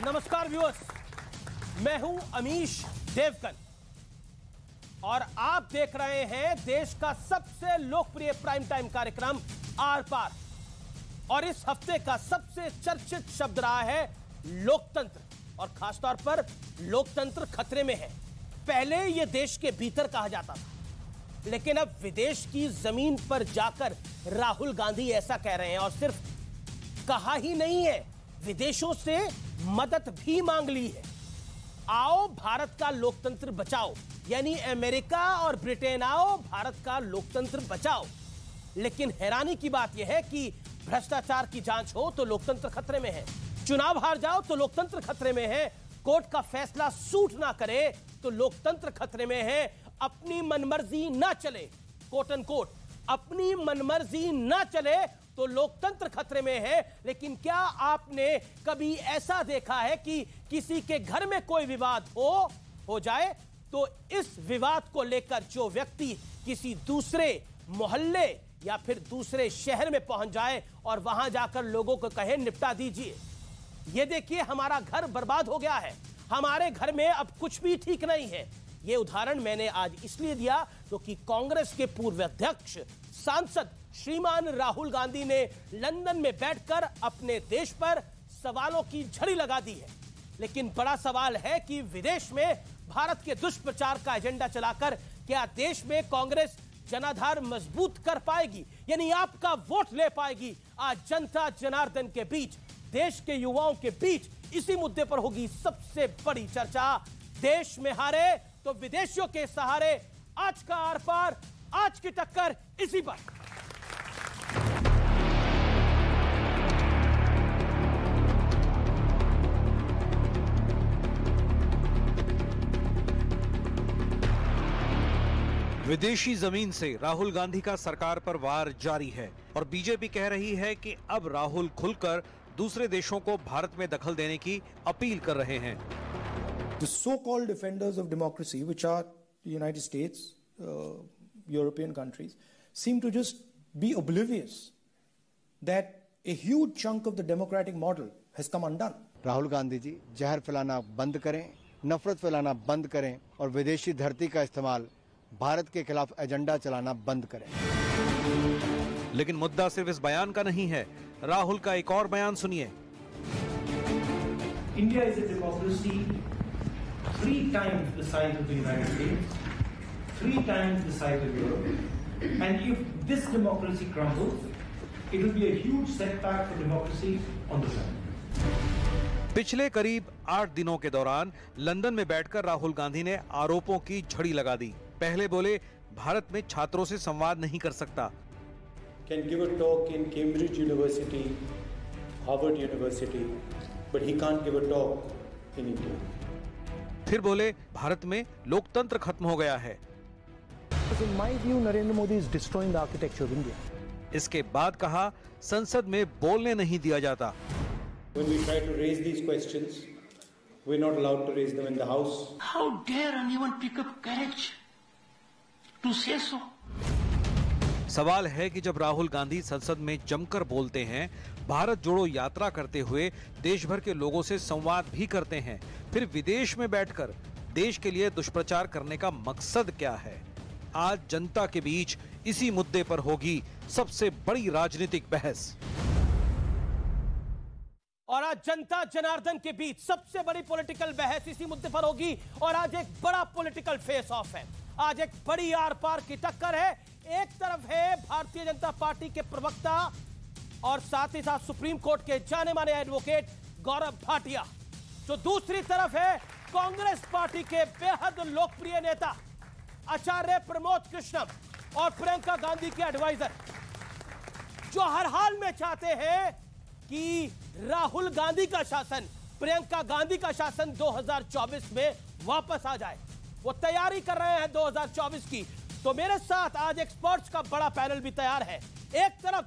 नमस्कार व्यूअर्स, मैं हूं अमीश देवगन और आप देख रहे हैं देश का सबसे लोकप्रिय प्राइम टाइम कार्यक्रम आर पार। और इस हफ्ते का सबसे चर्चित शब्द रहा है लोकतंत्र, और खासतौर पर लोकतंत्र खतरे में है। पहले यह देश के भीतर कहा जाता था, लेकिन अब विदेश की जमीन पर जाकर राहुल गांधी ऐसा कह रहे हैं, और सिर्फ कहा ही नहीं है, विदेशों से मदद भी मांग ली है। आओ भारत का लोकतंत्र बचाओ, यानी अमेरिका और ब्रिटेन आओ भारत का लोकतंत्र बचाओ। लेकिन हैरानी की बात यह है कि भ्रष्टाचार की जांच हो तो लोकतंत्र खतरे में है, चुनाव हार जाओ तो लोकतंत्र खतरे में है, कोर्ट का फैसला सूट ना करे तो लोकतंत्र खतरे में है, अपनी मनमर्जी ना चले, कोट एंड कोट, अपनी मनमर्जी ना चले तो लोकतंत्र खतरे में है। लेकिन क्या आपने कभी ऐसा देखा है कि किसी के घर में कोई विवाद हो जाए तो इस विवाद को लेकर जो व्यक्ति किसी दूसरे मोहल्ले या फिर दूसरे शहर में पहुंच जाए और वहां जाकर लोगों को कहे निपटा दीजिए, ये देखिए हमारा घर बर्बाद हो गया है, हमारे घर में अब कुछ भी ठीक नहीं है। यह उदाहरण मैंने आज इसलिए दिया क्योंकि कांग्रेस के पूर्व अध्यक्ष सांसद श्रीमान राहुल गांधी ने लंदन में बैठकर अपने देश पर सवालों की झड़ी लगा दी है। लेकिन बड़ा सवाल है कि विदेश में भारत के दुष्प्रचार का एजेंडा चलाकर क्या देश में कांग्रेस जनाधार मजबूत कर पाएगी, यानी आपका वोट ले पाएगी। आज जनता जनार्दन के बीच, देश के युवाओं के बीच इसी मुद्दे पर होगी सबसे बड़ी चर्चा। देश में हारे तो विदेशियों के सहारे, आज का आर पार, आज की टक्कर इसी पर। विदेशी जमीन से राहुल गांधी का सरकार पर वार जारी है और बीजेपी कह रही है कि अब राहुल खुलकर दूसरे देशों को भारत में दखल देने की अपील कर रहे हैं। The so-called defenders of democracy, which are the United States, European countries, seem to just be oblivious that a huge chunk of the democratic model has come undone. Rahul Gandhi ji जहर फैलाना बंद करें, नफरत फैलाना बंद करें और विदेशी धरती का इस्तेमाल भारत के खिलाफ एजेंडा चलाना बंद करें। लेकिन मुद्दा सिर्फ इस बयान का नहीं है, राहुल का एक और बयान सुनिए। India is a democracy 3 times the size of the United States, 3 times the size of Europe, and if this democracy crumbles, it will be a huge setback for democracy on the planet. पिछले करीब 8 दिनों के दौरान London में बैठकर राहुल गांधी ने आरोपों की झड़ी लगा दी। पहले बोले भारत में छात्रों से संवाद नहीं कर सकता, can give a talk in Cambridge University, Harvard University, but he can't give a talk in India. फिर बोले भारत में लोकतंत्र खत्म हो गया है। In my view, Narendra Modi is destroying the architecture of India. इसके बाद कहा संसद में बोलने नहीं दिया जाता। When we try to raise these questions, we're not allowed to raise them in the House. How dare anyone pick up courage to say so? सवाल है कि जब राहुल गांधी संसद में जमकर बोलते हैं, भारत जोड़ो यात्रा करते हुए देश भर के लोगों से संवाद भी करते हैं, फिर विदेश में बैठकर देश के लिए दुष्प्रचार करने का मकसद क्या है? आज जनता के बीच इसी मुद्दे पर होगी सबसे बड़ी राजनीतिक बहस। और आज जनता जनार्दन के बीच सबसे बड़ी पॉलिटिकल बहस इसी मुद्दे पर होगी। और आज एक बड़ा पॉलिटिकल फेस ऑफ है, आज एक बड़ी आर पार की टक्कर है। एक तरफ है भारतीय जनता पार्टी के प्रवक्ता और साथ ही साथ सुप्रीम कोर्ट के जाने माने एडवोकेट गौरव भाटिया, जो दूसरी तरफ है कांग्रेस पार्टी के बेहद लोकप्रिय नेता आचार्य प्रमोद कृष्णम और प्रियंका गांधी के एडवाइजर, जो हर हाल में चाहते हैं कि राहुल गांधी का शासन, प्रियंका गांधी का शासन 2024 में वापस आ जाए। वो तैयारी कर रहे हैं 2024 की। तो मेरे साथ आज एक्सपर्ट्स का बड़ा पैनल भी तैयार है। एक तरफ